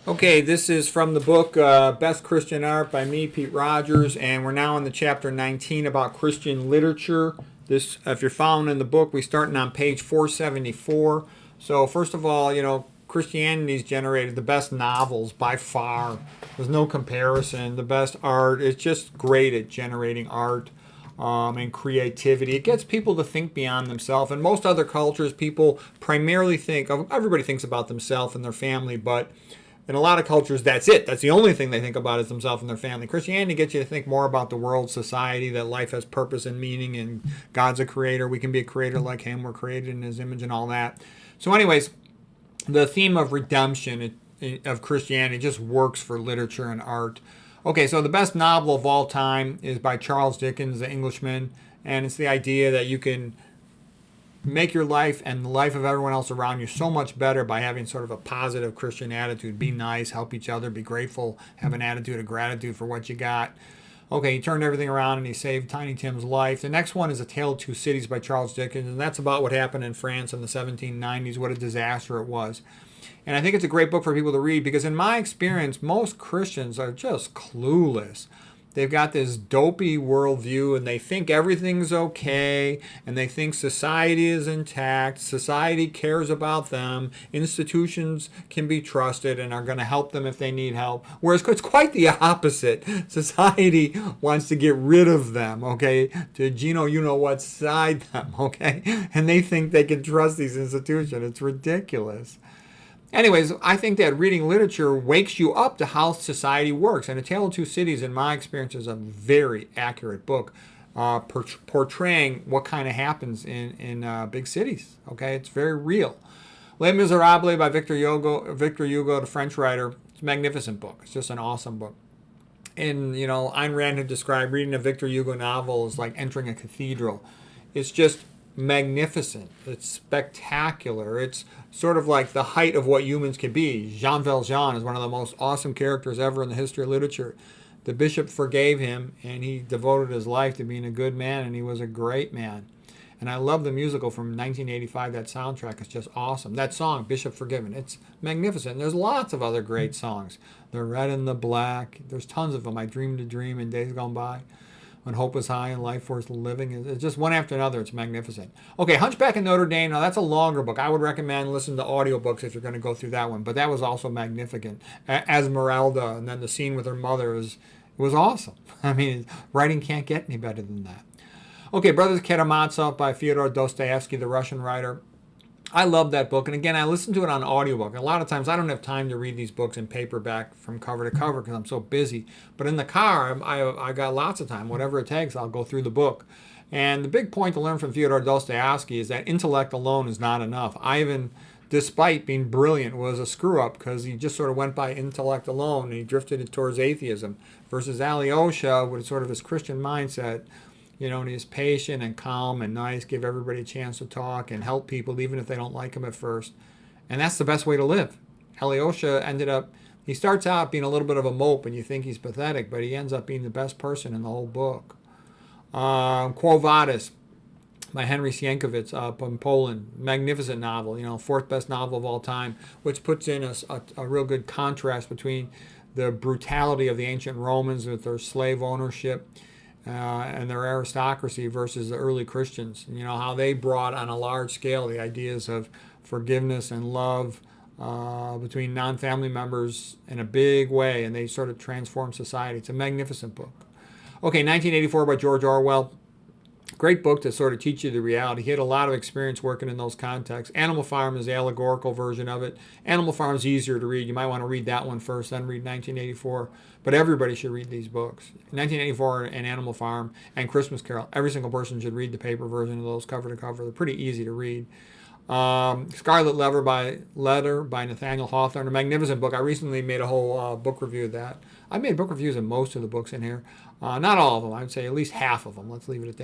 Okay, this is from the book Best Christian Art by me, Pete Rogers, and we're now in the chapter 19 about Christian literature. This, if you're following in the book, we're starting on page 474. So first of all, Christianity's generated the best novels by far. There's no comparison. The best art. It's just great at generating art and creativity. It gets people to think beyond themselves. In most other cultures, people primarily think, everybody thinks about themselves and their family, but in a lot of cultures, that's it. That's the only thing they think about is themselves and their family. Christianity gets you to think more about the world, society, that life has purpose and meaning, and God's a creator. We can be a creator like Him. We're created in His image and all that. So, anyways, the theme of redemption of Christianity just works for literature and art. Okay, so the best novel of all time is by Charles Dickens, the Englishman, and it's the idea that you can make your life and the life of everyone else around you so much better by having sort of a positive Christian attitude. Be nice, help each other, be grateful, have an attitude of gratitude for what you got. Okay, he turned everything around and he saved Tiny Tim's life. The next one is A Tale of Two Cities by Charles Dickens, and that's about what happened in France in the 1790s, what a disaster it was. And I think it's a great book for people to read because, in my experience, most Christians are just clueless. They've got this dopey worldview and they think everything's okay and they think society is intact, society cares about them, institutions can be trusted and are going to help them if they need help. Whereas it's quite the opposite. Society wants to get rid of them, okay, to you know what side them, okay? And they think they can trust these institutions. It's ridiculous. Anyways, I think that reading literature wakes you up to how society works. And A Tale of Two Cities, in my experience, is a very accurate book portraying what kind of happens in big cities. Okay, it's very real. Les Miserables by Victor Hugo, the French writer. It's a magnificent book. It's just an awesome book. And, Ayn Rand had described reading a Victor Hugo novel as like entering a cathedral. It's just magnificent. It's spectacular. It's sort of like the height of what humans can be. Jean Valjean is one of the most awesome characters ever in the history of literature. The bishop forgave him, and he devoted his life to being a good man, and he was a great man. And I love the musical from 1985. That soundtrack is just awesome. That song, Bishop Forgiven, it's magnificent. And there's lots of other great songs. The Red and the Black. There's tons of them. I Dreamed a Dream in Days Gone By. When Hope is High and Life Worth Living. It's just one after another. It's magnificent. Okay, Hunchback of Notre Dame. Now, that's a longer book. I would recommend listening to audiobooks if you're going to go through that one. But that was also magnificent. Esmeralda, and then the scene with her mother was awesome. I mean, writing can't get any better than that. Okay, Brothers Karamazov by Fyodor Dostoevsky, the Russian writer. I love that book. And again, I listen to it on audiobook. A lot of times I don't have time to read these books in paperback from cover to cover because I'm so busy. But in the car, I got lots of time. Whatever it takes, I'll go through the book. And the big point to learn from Fyodor Dostoevsky is that intellect alone is not enough. Ivan, despite being brilliant, was a screw-up because he just sort of went by intellect alone and he drifted towards atheism. Versus Alyosha, with sort of his Christian mindset, and he's patient and calm and nice, give everybody a chance to talk and help people even if they don't like him at first. And that's the best way to live. Alyosha he starts out being a little bit of a mope and you think he's pathetic, but he ends up being the best person in the whole book. Quo Vadis by Henry Sienkiewicz up in Poland. Magnificent novel, fourth best novel of all time, which puts in a real good contrast between the brutality of the ancient Romans with their slave ownership and their aristocracy versus the early Christians. How they brought on a large scale the ideas of forgiveness and love between non-family members in a big way, and they sort of transformed society. It's a magnificent book. Okay, 1984 by George Orwell. Great book to sort of teach you the reality. He had a lot of experience working in those contexts. Animal Farm is the allegorical version of it. Animal Farm is easier to read. You might want to read that one first, then read 1984. But everybody should read these books. 1984 and Animal Farm and Christmas Carol. Every single person should read the paper version of those cover to cover. They're pretty easy to read. Scarlet Letter by Nathaniel Hawthorne, a magnificent book. I recently made a whole book review of that. I made book reviews of most of the books in here. Not all of them. I would say at least half of them. Let's leave it at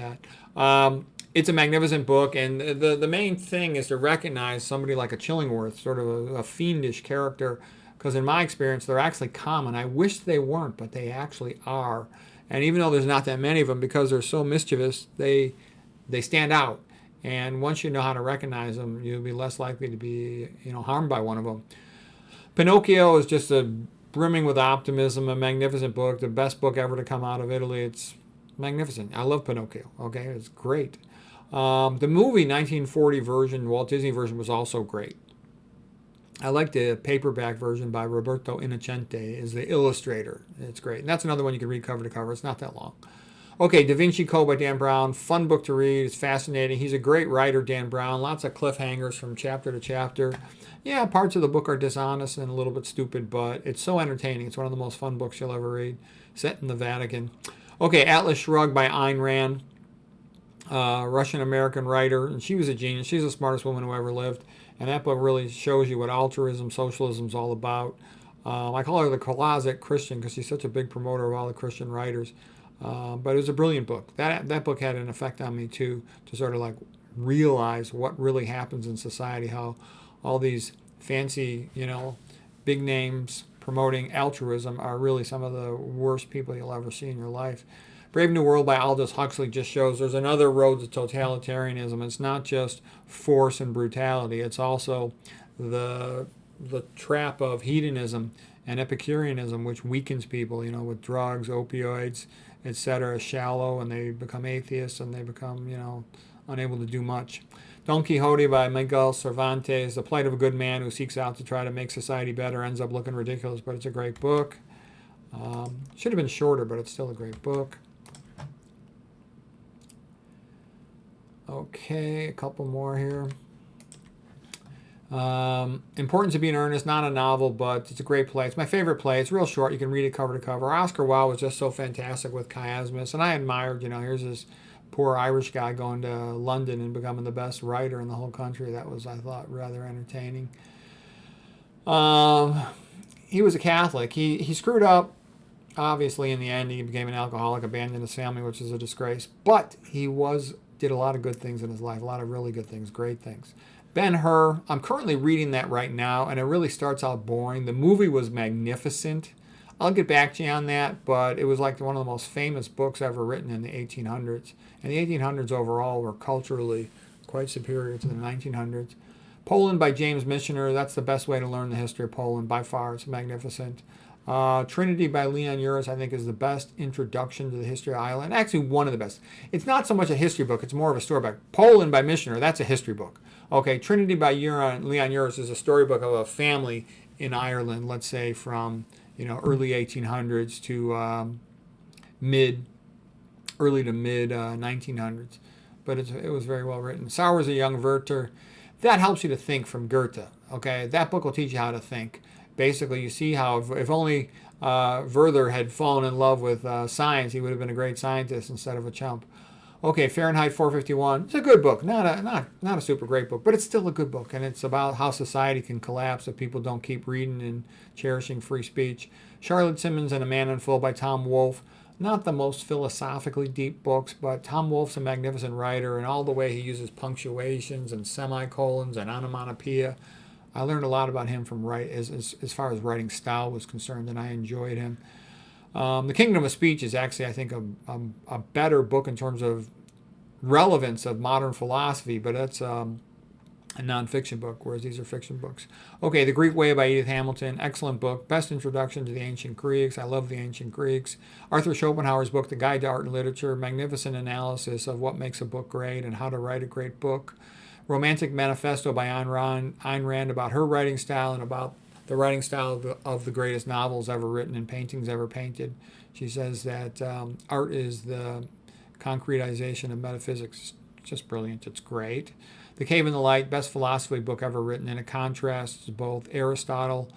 that. It's a magnificent book, and the main thing is to recognize somebody like a Chillingworth, sort of a fiendish character, because in my experience, they're actually common. I wish they weren't, but they actually are. And even though there's not that many of them, because they're so mischievous, they stand out. And once you know how to recognize them, you'll be less likely to be, harmed by one of them. Pinocchio is just a brimming with optimism, a magnificent book, the best book ever to come out of Italy. It's magnificent. I love Pinocchio. Okay, it's great. The movie 1940 version, Walt Disney version, was also great. I like the paperback version by Roberto Innocenti is the illustrator. It's great. And that's another one you can read cover to cover. It's not that long. Okay, Da Vinci Code by Dan Brown. Fun book to read. It's fascinating. He's a great writer, Dan Brown. Lots of cliffhangers from chapter to chapter. Yeah, parts of the book are dishonest and a little bit stupid, but it's so entertaining. It's one of the most fun books you'll ever read. Set in the Vatican. Okay, Atlas Shrugged by Ayn Rand. Russian-American writer, and she was a genius. She's the smartest woman who ever lived, and that book really shows you what altruism, socialism is all about. I call her the closet Christian because she's such a big promoter of all the Christian writers. But it was a brilliant book. That book had an effect on me too, to sort of like realize what really happens in society, how all these fancy, big names promoting altruism are really some of the worst people you'll ever see in your life. Brave New World by Aldous Huxley just shows there's another road to totalitarianism. It's not just force and brutality. It's also the trap of hedonism and Epicureanism, which weakens people, with drugs, opioids, etc., shallow, and they become atheists and they become, unable to do much. Don Quixote by Miguel Cervantes, the plight of a good man who seeks out to try to make society better, ends up looking ridiculous, but it's a great book. Should have been shorter, but it's still a great book. Okay, a couple more here. Important to Be in Earnest, not a novel, but it's a great play. It's my favorite play. It's real short. You can read it cover to cover. Oscar Wilde was just so fantastic with chiasmus, and I admired, here's this poor Irish guy going to London and becoming the best writer in the whole country. That was, I thought, rather entertaining. He was a Catholic. He screwed up. Obviously, in the end, he became an alcoholic, abandoned his family, which is a disgrace. But he did a lot of good things in his life, a lot of really good things, great things. Ben-Hur, I'm currently reading that right now, and it really starts out boring. The movie was magnificent. I'll get back to you on that, but it was like one of the most famous books ever written in the 1800s. And the 1800s overall were culturally quite superior to the 1900s. Poland by James Michener, that's the best way to learn the history of Poland by far. It's magnificent. Trinity by Leon Uris, I think, is the best introduction to the history of Ireland. Actually, one of the best. It's not so much a history book, it's more of a story book. Poland by Michener, that's a history book. Okay, Trinity by Leon Uris is a storybook of a family in Ireland, let's say from early 1800s to early to mid 1900s. But it was very well written. Sour as a Young Werther, that helps you to think from Goethe. Okay, that book will teach you how to think. Basically, you see how if only Werther had fallen in love with science, he would have been a great scientist instead of a chump. Okay, Fahrenheit 451. It's a good book, not a super great book, but it's still a good book, and it's about how society can collapse if people don't keep reading and cherishing free speech. Charlotte Simmons and A Man in Full by Tom Wolfe. Not the most philosophically deep books, but Tom Wolfe's a magnificent writer, and all the way he uses punctuations and semicolons and onomatopoeia. I learned a lot about him from as far as writing style was concerned, and I enjoyed him. The Kingdom of Speech is actually, I think, a better book in terms of relevance of modern philosophy, but it's a nonfiction book, whereas these are fiction books. Okay, The Greek Way by Edith Hamilton, excellent book, best introduction to the ancient Greeks. I love the ancient Greeks. Arthur Schopenhauer's book, The Guide to Art and Literature, magnificent analysis of what makes a book great and how to write a great book. Romantic Manifesto by Ayn Rand about her writing style and about the writing style of the greatest novels ever written and paintings ever painted. She says that art is the concretization of metaphysics. It's just brilliant. It's great. The Cave in the Light, best philosophy book ever written, and it contrasts both Aristotle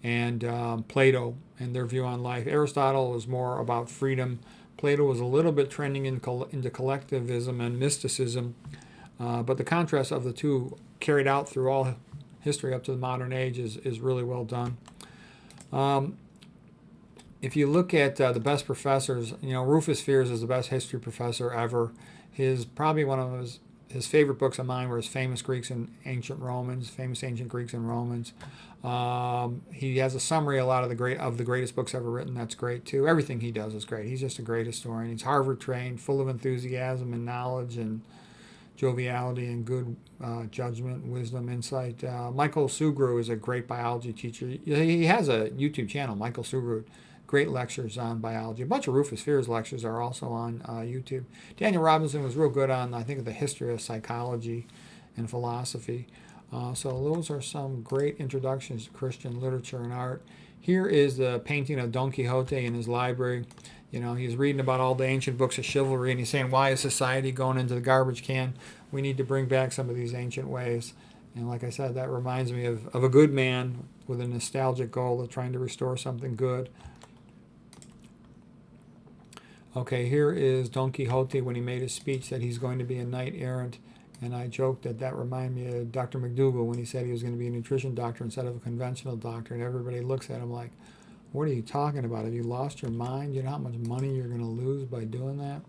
and Plato and their view on life. Aristotle was more about freedom. Plato was a little bit trending into collectivism and mysticism. But the contrast of the two carried out through all history up to the modern age is really well done. If you look at the best professors, Rufus Fears is the best history professor ever. Probably one of his favorite books of mine were his Famous Greeks and Ancient Romans, Famous Ancient Greeks and Romans. He has a summary a lot of the greatest books ever written. That's great too. Everything he does is great. He's just a great historian. He's Harvard trained, full of enthusiasm and knowledge, and joviality and good judgment, wisdom, insight. Michael Sugru is a great biology teacher. He has a YouTube channel, Michael Sugru. Great lectures on biology. A bunch of Rufus Fears lectures are also on YouTube. Daniel Robinson was real good on, I think, the history of psychology and philosophy. So those are some great introductions to Christian literature and art. Here is the painting of Don Quixote in his library. You know, he's reading about all the ancient books of chivalry, and he's saying, why is society going into the garbage can? We need to bring back some of these ancient ways. And like I said, that reminds me of a good man with a nostalgic goal of trying to restore something good. Okay, here is Don Quixote when he made his speech that he's going to be a knight errant. And I joked that reminded me of Dr. McDougall when he said he was going to be a nutrition doctor instead of a conventional doctor. And everybody looks at him like, what are you talking about? Have you lost your mind? You know how much money you're going to lose by doing that?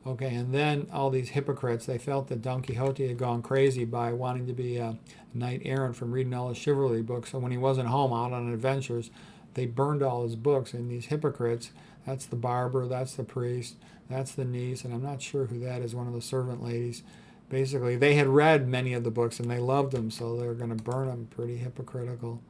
Okay, and then all these hypocrites, they felt that Don Quixote had gone crazy by wanting to be a knight errant from reading all his chivalry books. So when he wasn't home out on adventures, they burned all his books. And these hypocrites, that's the barber, that's the priest, that's the niece, and I'm not sure who that is, one of the servant ladies. Basically, they had read many of the books and they loved them, so they were going to burn them. Pretty hypocritical.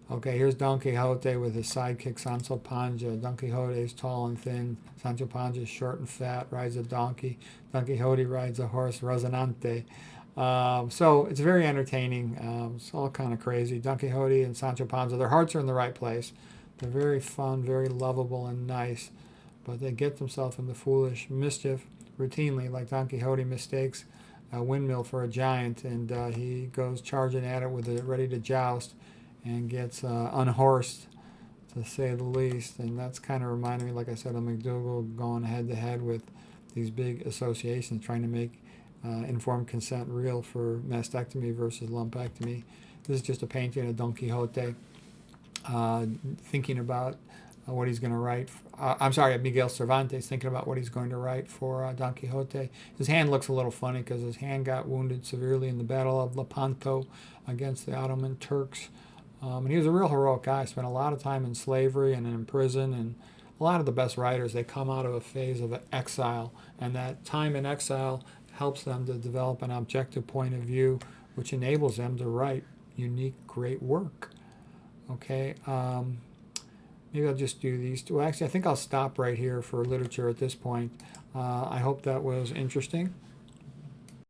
Okay, here's Don Quixote with his sidekick Sancho Panza. Don Quixote is tall and thin. Sancho Panza is short and fat, rides a donkey. Don Quixote rides a horse, Rocinante. So it's very entertaining. It's all kind of crazy. Don Quixote and Sancho Panza, their hearts are in the right place. They're very fun, very lovable, and nice. But they get themselves into foolish mischief routinely, like Don Quixote mistakes a windmill for a giant, and he goes charging at it with it ready to joust and gets unhorsed, to say the least. And that's kind of reminding me, like I said, of McDougall going head to head with these big associations trying to make informed consent real for mastectomy versus lumpectomy. This is just a painting of Don Quixote thinking about what he's going to write. Miguel Cervantes thinking about what he's going to write for Don Quixote. His hand looks a little funny because his hand got wounded severely in the Battle of Lepanto against the Ottoman Turks. And he was a real heroic guy. Spent a lot of time in slavery and in prison. And a lot of the best writers, they come out of a phase of exile. And that time in exile helps them to develop an objective point of view, which enables them to write unique, great work. Okay. Maybe I'll just do these two. Well, actually, I think I'll stop right here for literature at this point. I hope that was interesting.